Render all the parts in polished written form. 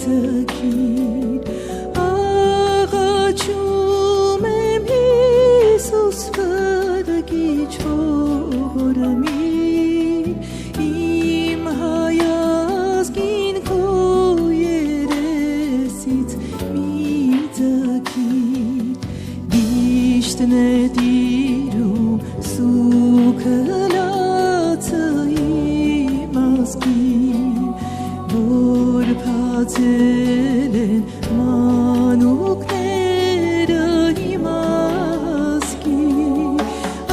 տքիր աղաչում եմ Հիսուս վրգիչ ողորմիր իմ հայազգին քո երեսից մի տքիր դիշտն է դիրում սուքը լացը իմ ազգին որ փածել են մանուկները իմ ազգին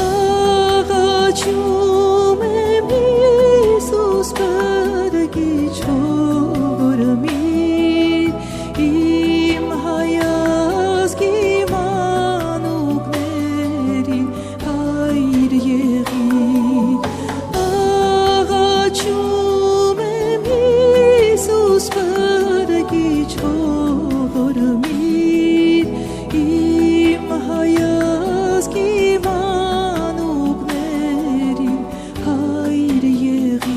աղաչում եմ Հիսուս բրգիչ ողորմիր իմ հայազգի մանուկներին հայր եղիր աղաչում եմ Հիսուս բրգիչ ողորմիր իմ հայազգի մանուկներին հայր եղիր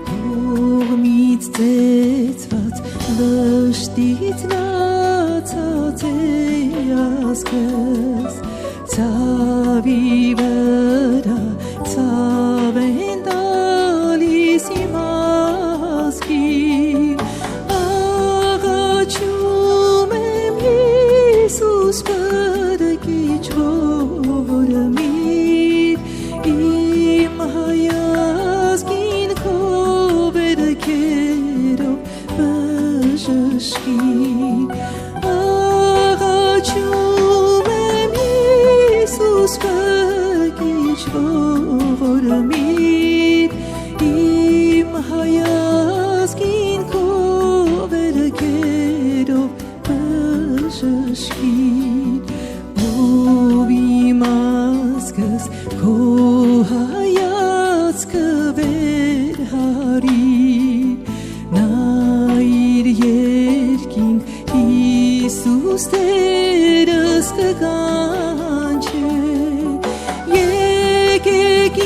Կողմից ծեծված վշտից լացած է ազգս ցավի վրա ցավ են տալիս իմ ազգին աղաչում եմ Հիսուս բրգիչ ողորմիր իմ հայազգին քո վերքերով բժշկիր աղաչում եմ Հիսուս բրգիչ ողորմիր իմ հայազգին քո վերքերով բժշկիր ով իմ ազգս քո հայացքը վերհարիր նայիր երկինք Հիսուս Տերս կկանչե եկեք